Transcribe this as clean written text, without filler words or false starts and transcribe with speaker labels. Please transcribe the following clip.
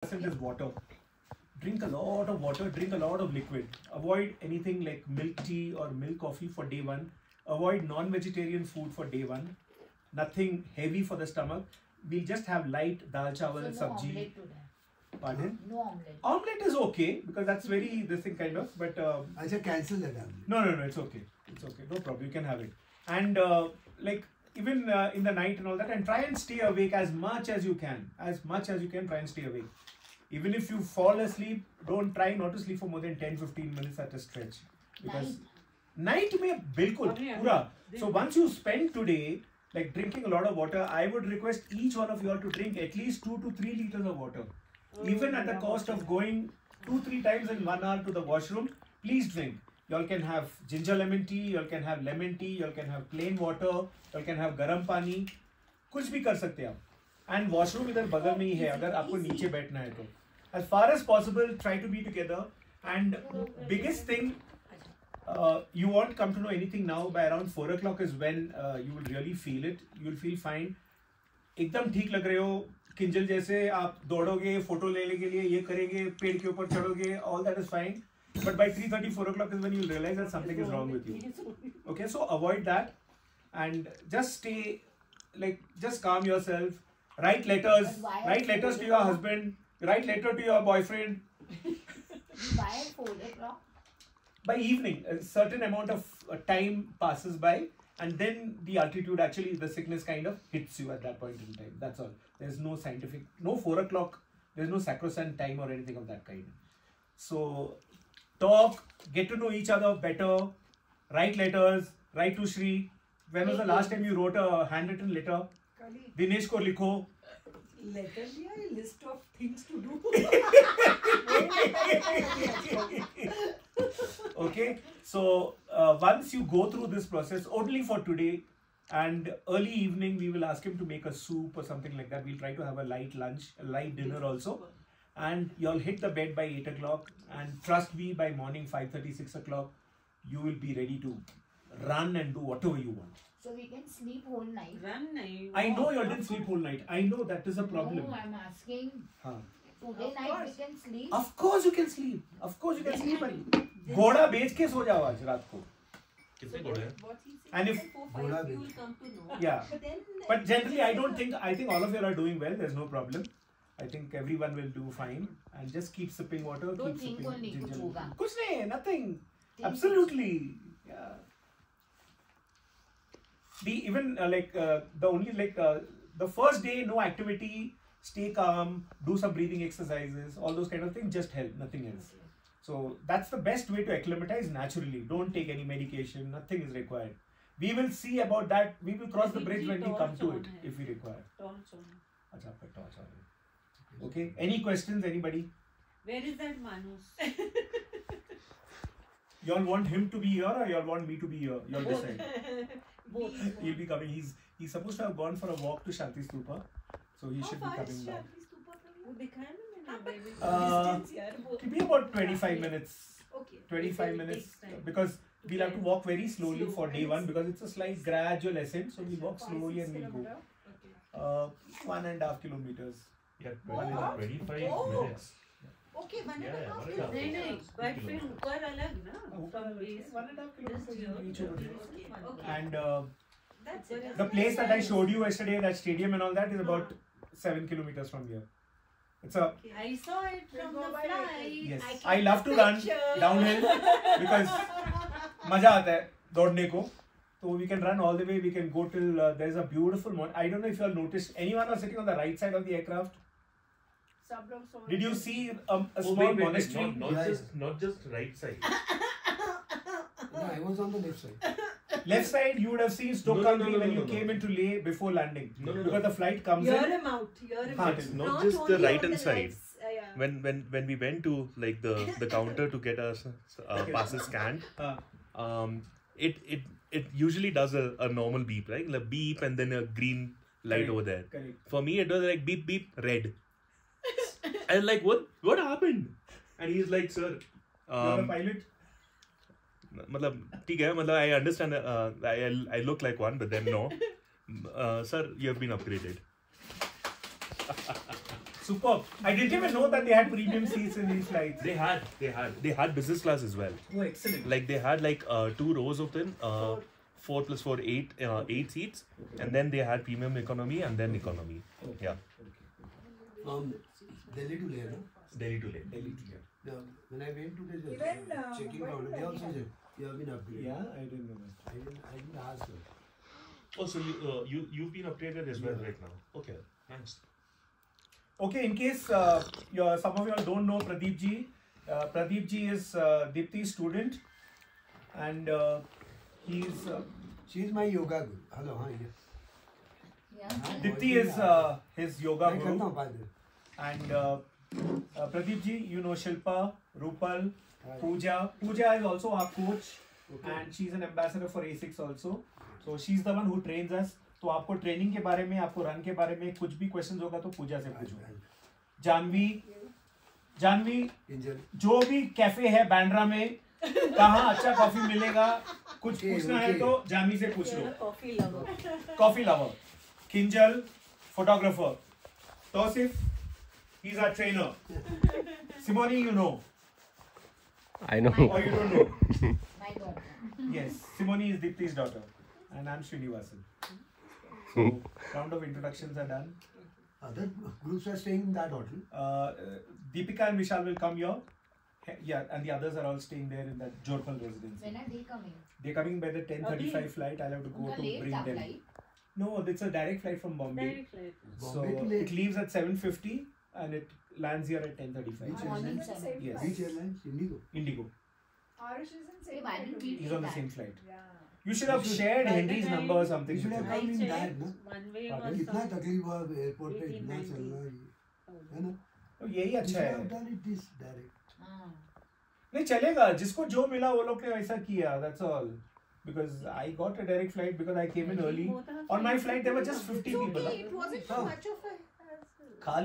Speaker 1: percent is water. Drink a lot of water, drink a lot of liquid. Avoid anything like milk tea or milk coffee for day one. Avoid non-vegetarian food for day one. Nothing heavy for the stomach. We'll just have light dal chawal,
Speaker 2: So no
Speaker 1: sabji.
Speaker 2: omelette today.
Speaker 1: Pardon?
Speaker 2: No omelette.
Speaker 1: Omelette is okay because that's very this thing kind of, but
Speaker 3: I said cancel that omelette.
Speaker 1: no, it's okay. It's okay, no problem. You can have it. And like even in the night and all that, and try and stay awake as much as you can. As much as you can, try and stay awake. Even if you fall asleep, don't try not to sleep for more than 10-15 minutes at a stretch. Because night mein bilkul pura. So once you spend today like drinking a lot of water, I would request each one of you all to drink at least 2 to 3 liters of water. Even at the cost of going 2-3 times in 1 hour to the washroom, please drink. Y'all can have ginger lemon tea, y'all can have lemon tea, y'all can have plain water, y'all can have garam pani. कुछ भी कर सकते हैं आप. And washroom इधर बगल में ही है अगर आपको नीचे बैठना है तो. As far as possible, try to be together. And biggest thing, you won't come to know anything now. By around 4 o'clock is when you will really feel it. You will feel fine. एकदम ठीक लग रहे हो. किंजल जैसे आप दौड़ोगे, photo लेने के लिए ये करेंगे, पेड़ के ऊपर चढ़ोगे, all that is fine. But by 3:30, 4 o'clock is when you will realize that something is wrong with you. Okay, so avoid that and just stay, like, just calm yourself. Write letters. Write letters to your husband. Write letter to your boyfriend.
Speaker 2: Why at 4 o'clock?
Speaker 1: By evening, a certain amount of time passes by, and then the altitude actually, the sickness kind of hits you at that point in time. That's all. There's no scientific, no 4 o'clock. There's no sacrosanct time or anything of that kind. So talk, get to know each other better. Write letters. Write to Shri. When was the last time you wrote a handwritten letter? Dinesh ko likho.
Speaker 4: Letter liya, a list of things to do.
Speaker 1: Okay, so once you go through this process, only for today and early evening, we will ask him to make a soup or something like that. We'll try to have a light lunch, a light dinner also. And you'll hit the bed by 8 o'clock. And trust me, by morning 5:30, 6 o'clock, you will be ready to run and do whatever you want.
Speaker 2: So we can sleep whole night.
Speaker 4: Run nahi.
Speaker 1: I know you didn't sleep whole night. I know that is a problem.
Speaker 2: No, I'm asking.
Speaker 1: Huh.
Speaker 2: Today
Speaker 4: Of
Speaker 2: night
Speaker 4: course.
Speaker 2: we can sleep.
Speaker 1: Of course you can sleep. Of course you can sleep. घोड़ा बेच के सो जाओ आज रात को.
Speaker 5: कितने घोड़े हैं?
Speaker 4: What he said,
Speaker 1: And if-
Speaker 4: 4-5 you will come to know.
Speaker 1: Yeah.
Speaker 4: But then.
Speaker 1: But generally, I think all of you are doing well. There's no problem. I think everyone will do fine. And just keep sipping water.
Speaker 2: Don't
Speaker 1: keep
Speaker 2: think
Speaker 1: sipping
Speaker 2: only
Speaker 1: ginger.
Speaker 2: कुछ होगा.
Speaker 1: कुछ नहीं, nothing.
Speaker 2: Think
Speaker 1: Absolutely. Yeah. The only the first day, no activity, stay calm, do some breathing exercises, all those kind of things just help, nothing else. So that's the best way to acclimatize naturally. Don't take any medication, nothing is required. We will see about that. We will cross the bridge when we come to it if we require.
Speaker 4: Torch on.
Speaker 1: Acha, आपका torch on है. Okay. Any questions, anybody?
Speaker 4: Where is that Manus?
Speaker 1: Y'all want him to be here or y'all want me to be here? Y'all decide.
Speaker 4: Both.
Speaker 1: He'll be coming. He's supposed to have gone for a walk to Shanti Stupa, so he should be coming now.
Speaker 4: वो दिखाया ना मैंने
Speaker 1: Uh,
Speaker 4: distance यार वो.
Speaker 1: It'll be about 25 minutes.
Speaker 4: Okay.
Speaker 1: 25
Speaker 4: It
Speaker 1: minutes
Speaker 4: takes time.
Speaker 1: because we'll have to walk very slowly
Speaker 4: Slow.
Speaker 1: for day one because it's a slight gradual ascent. So we'll walk slowly and we'll go.
Speaker 4: Okay.
Speaker 1: 1.5 kilometers.
Speaker 5: Yeah,
Speaker 4: What?
Speaker 5: 25
Speaker 4: Oh.
Speaker 5: minutes.
Speaker 4: Okay, 1.5
Speaker 5: Yeah, 1.5
Speaker 4: kilometers.
Speaker 5: नहीं,
Speaker 4: नहीं, but
Speaker 5: kilometers.
Speaker 4: फिर ऊपर अलग ना? From base.
Speaker 1: 1.5 kilometers
Speaker 4: Just
Speaker 1: you'll reach over there.
Speaker 4: okay, okay.
Speaker 1: And
Speaker 4: That's it.
Speaker 1: the place that I showed you yesterday, that stadium and all that, is about 7 kilometers from here. It's a
Speaker 4: I saw it from the flight.
Speaker 1: yes.
Speaker 4: I
Speaker 1: I love to run downhill because मजा आता है दौड़ने को. So we can run all the way. We can go till there's a beautiful I don't know if you all noticed. Anyone was sitting on the right side of the aircraft. Did you see a
Speaker 5: Oh,
Speaker 1: small
Speaker 5: wait,
Speaker 1: monastery?
Speaker 5: not just right side.
Speaker 3: No, I was on the left side.
Speaker 1: Left side, you would have seen Stoke
Speaker 5: No,
Speaker 1: Country when
Speaker 5: no,
Speaker 1: you
Speaker 5: no.
Speaker 1: came into Leh before landing.
Speaker 5: No.
Speaker 1: Because the flight comes
Speaker 4: Hear
Speaker 1: in.
Speaker 4: him out. Hear him
Speaker 1: Haan,
Speaker 4: out.
Speaker 1: it's
Speaker 5: not just the
Speaker 4: only
Speaker 5: right
Speaker 4: on
Speaker 5: hand
Speaker 4: the
Speaker 5: side.
Speaker 4: left, yeah.
Speaker 5: When we went to like the counter to get our passes scanned,
Speaker 1: Uh,
Speaker 5: it usually does a normal beep, right? Like beep and then a green light
Speaker 1: Correct.
Speaker 5: over there.
Speaker 1: correct.
Speaker 5: For me, it was like beep beep red. And like what happened? And he's like, sir,
Speaker 1: You're the pilot.
Speaker 5: मतलब ठीक है, मतलब I understand. I look like one, but then no. Sir, you have been upgraded.
Speaker 1: superb. I didn't even know that they had premium seats in these flights.
Speaker 5: They had business class as well.
Speaker 1: Oh, excellent.
Speaker 5: Like they had like 2 rows of them, 4 plus 4, 8 seats, and then they had premium economy and then economy. Yeah,
Speaker 3: From Delhi to Leh, no?
Speaker 5: Delhi to Leh.
Speaker 1: Delhi to here.
Speaker 3: Now, when I went to the
Speaker 4: Even,
Speaker 3: checking
Speaker 4: Mumbai
Speaker 3: counter,
Speaker 4: to
Speaker 3: they also
Speaker 4: Delhi.
Speaker 3: said you have been upgraded.
Speaker 1: Yeah, I didn't know that.
Speaker 3: I didn't ask her.
Speaker 5: Oh, so you've been upgraded as well right now. Okay, nice.
Speaker 1: Okay, in case some of you all don't know Pradeep ji is Dipti's student, and he's
Speaker 3: She is my yoga guru. Hello, hi.
Speaker 2: Yeah.
Speaker 1: Dipti is his yoga
Speaker 3: मैं
Speaker 1: guru,
Speaker 3: करता हूँ बाद में.
Speaker 1: and Pradeep ji, you know Shilpa, Rupal,
Speaker 3: Hi.
Speaker 1: Pooja. Pooja is also our coach, and she's an ambassador for A6 also. So she's the one who trains us. तो आपको training के बारे में, आपको रन के बारे में कुछ भी क्वेश्चंस होगा तो पूजा से पूछो. जानवी,
Speaker 3: Angel.
Speaker 1: जो भी कैफे है बैंड्रा में, कहाँ अच्छा कॉफी मिलेगा, कुछ
Speaker 3: Okay,
Speaker 1: पूछना है
Speaker 3: okay.
Speaker 1: तो जानवी से पूछ लो.
Speaker 4: Coffee lover.
Speaker 1: Coffee lover. Kinjal, photographer. Tausif, he's our trainer. Simone, you know,
Speaker 6: I know.
Speaker 1: or you don't know.
Speaker 2: My daughter.
Speaker 1: Yes, Simone is Dipti's daughter, and I'm Srinivasan. So, round of introductions are done.
Speaker 3: Other groups are staying in that hotel.
Speaker 1: Deepika and Vishal will come here. Yeah, and the others are all staying there in that Jorpal residency.
Speaker 2: When are they coming?
Speaker 1: They're coming by the 10:35 flight. I'll have to go
Speaker 2: उनका
Speaker 1: to
Speaker 2: late
Speaker 1: bring
Speaker 2: था
Speaker 1: them.
Speaker 2: flight.
Speaker 1: No, it's a direct flight from Bombay.
Speaker 4: Direct flight.
Speaker 1: So
Speaker 3: Bombay to Leh.
Speaker 1: it leaves at 7:50 and it lands here at 10:35.
Speaker 3: Which
Speaker 2: Morning
Speaker 3: airline?
Speaker 2: seven.
Speaker 1: Yes.
Speaker 3: Which airlines? Indigo.
Speaker 1: Indigo.
Speaker 4: Arish is in
Speaker 2: Hey,
Speaker 4: same
Speaker 2: why
Speaker 4: flight
Speaker 2: didn't
Speaker 4: only.
Speaker 2: we
Speaker 1: He's on the
Speaker 2: that?
Speaker 1: same flight.
Speaker 4: Yeah.
Speaker 1: You should have
Speaker 3: You should-
Speaker 1: shared
Speaker 4: By the
Speaker 1: Henry's
Speaker 4: time-
Speaker 1: number or something.
Speaker 3: You should
Speaker 1: with
Speaker 3: have
Speaker 1: him.
Speaker 3: come in
Speaker 4: I
Speaker 3: that,
Speaker 4: checked,
Speaker 3: no?
Speaker 4: one way
Speaker 1: Pardon?
Speaker 4: was
Speaker 3: कितना
Speaker 4: some
Speaker 3: तकलीफ हुआ airport पे इतना
Speaker 4: 1890.
Speaker 3: चलना है ना?
Speaker 1: तो यही
Speaker 3: You
Speaker 1: अच्छा
Speaker 3: should
Speaker 1: है.
Speaker 3: have done it this direct.
Speaker 2: हाँ.
Speaker 1: नहीं चलेगा, जिसको जो मिला वो लोग ने वैसा किया. That's all. Because I got a direct flight because I came in early. On my flight there were just 50
Speaker 4: It's
Speaker 1: people.
Speaker 4: okay, it wasn't too much of